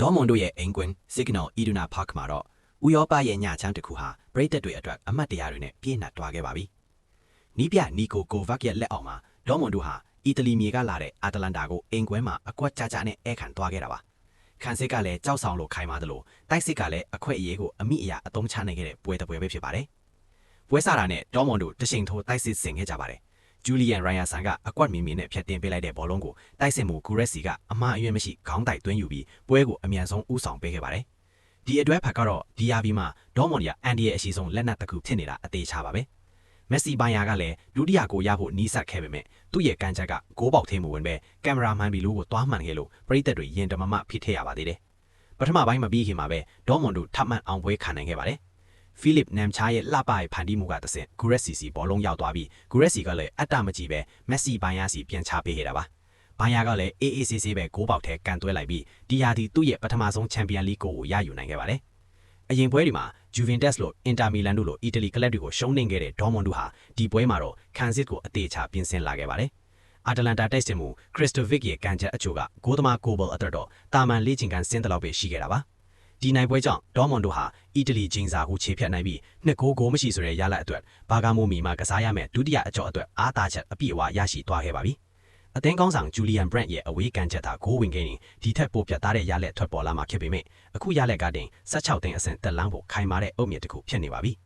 ဒေါ်မွန်တို့ရဲ့အိမ်ကွင်း Signal Iduna Park မှာတော့ဥရောပရဲ့ညချမ်းတစ်ခုဟာပရိသတ်တွေအတွက်အမတ်တရားတွေနဲ့ပြည့်နှက်သွားခဲ့ပါပြီ။နီးပြနီကိုကိုဗက်ရဲ့လက်အောက်မှာဒေါ်မွန်တို့ဟာအီတလီမြေကလာတဲ့အာတလန်တာကိုအိမ်ကွင်းမှာအကွက်ကြကြနဲ့ဧကန်သွားခဲ့တာပါ။ခန်းစစ်ကလည်းကြောက်ဆောင်လို့ခိုင်မာတယ်လို့တိုက်စစ်ကလည်းအခွက်အရေးကိုအမိအရာအသုံးချနိုင်ခဲ့တဲ့ပွဲတစ်ပွဲပဲဖြစ်ပါတယ်။ပွဲစားတာနဲ့ဒေါ်မွန်တို့တရှိန်ထိုးတိုက်စစ်ဆင်ခဲ့ကြပါတယ်။ဂျူလီယန်ရိုင်ယာဆန်ကအကွက်မီမီနဲ့ဖြတ်တင်ပေးလိုက်တဲ့ဘောလုံးကိုတိုက်စစ်မှုကူရက်စီကအမှားအယွင်းမရှိခေါင်းတိုက်သွင်းယူပြီးပွဲကိုအမြန်ဆုံးဥဆောင်ပေးခဲ့ပါတယ်။ဒီအတွက်ဖက်ကတော့ဒီယာဘီမှာဒေါ်မွန်ရအန်ဒီရဲ့အရှိဆုံးလက်နက်တစ်ခုဖြစ်နေတာအသေးချပါပဲ။မက်ဆီဘိုင်ယာကလည်းဒုတိယကိုရဖို့နီးစပ်ခဲ့ပေမဲ့သူ့ရဲ့ကန်ချက်ကဂိုးပေါက်သေးမှုဝင်ပဲကင်မရာမန်ဘီလိုကိုသွားမှန်ခဲ့လို့ပရိသတ်တွေရင်တမမဖြစ်ထရပါသေးတယ်။ပထမပိုင်းမပြီးခင်မှာပဲဒေါ်မွန်တို့ထပ်မံအောင်ပွဲခံနိုင်ခဲ့ပါတယ်။ဖိလစ်နမ်ချာရဲ့လှပရဲ့ဖန်တီးမှုကတဆင့်ဂူရက်စီစီဘောလုံးရောက်သွားပြီးဂူရက်စီကလည်းအတ္တမကြည့်ပဲမက်ဆီဘိုင်ယာစီပြန်ချပေးခဲ့တာပါ။ဘိုင်ယာကလည်းအေးအေးဆေးဆေးပဲဂိုးပေါက်ထဲကန်သွဲလိုက်ပြီးဒီဟာဒီသူ့ရဲ့ပထမဆုံးချန်ပီယံလိကိုရယူနိုင်ခဲ့ပါတယ်။အရင်ပွဲဒီမှာဂျူဗင်တက်စ်လို့အင်တာမီလန်တို့လိုအီတလီကလပ်တွေကိုရှုံးနိမ့်ခဲ့တဲ့ဒေါ်မွန်တို့ဟာဒီပွဲမှာတော့ခန်စစ်ကိုအသေးချပြင်ဆင်လာခဲ့ပါတယ်။အာတလန်တာတိုက်စစ်မှုခရစ်စတိုဗစ်ရဲ့ကန်ချက်အချို့ကဂိုးသမားကိုဘယ်အတွက်တော့တာမန်လေးချင်ကန်စင်းတလောက်ပဲရှိခဲ့တာပါ။ဒီနိုင်ပွဲကြောင့်ဒေါ်မွန်တို့ဟာအီတလီဂျင်းစာကိုခြေဖြတ်နိုင်ပြီးနှစ်ဂိုးမရှိဆိုတဲ့ရလဒ်အတွက်ဘာဂါမိုမီမှာကစားရမယ့်ဒုတိယအကြော့အတွက်အားသာချက်အပြည့်အဝရရှိသွားခဲ့ပါပြီ။အသင်းကောင်းဆောင်ဂျူလီယန်ဘရန့်ရဲ့အဝေးကန်ချက်သာဂိုးဝင်ခဲ့ရင်ဒီထက်ပိုပြတ်သားတဲ့ရလဒ်ထွက်ပေါ်လာမှာဖြစ်ပေမဲ့အခုရလဒ်ကတင်16သိန်းအဆင့်တက်လန်းဖို့ခိုင်မာတဲ့အုတ်မြစ်တစ်ခုဖြစ်နေပါပြီ။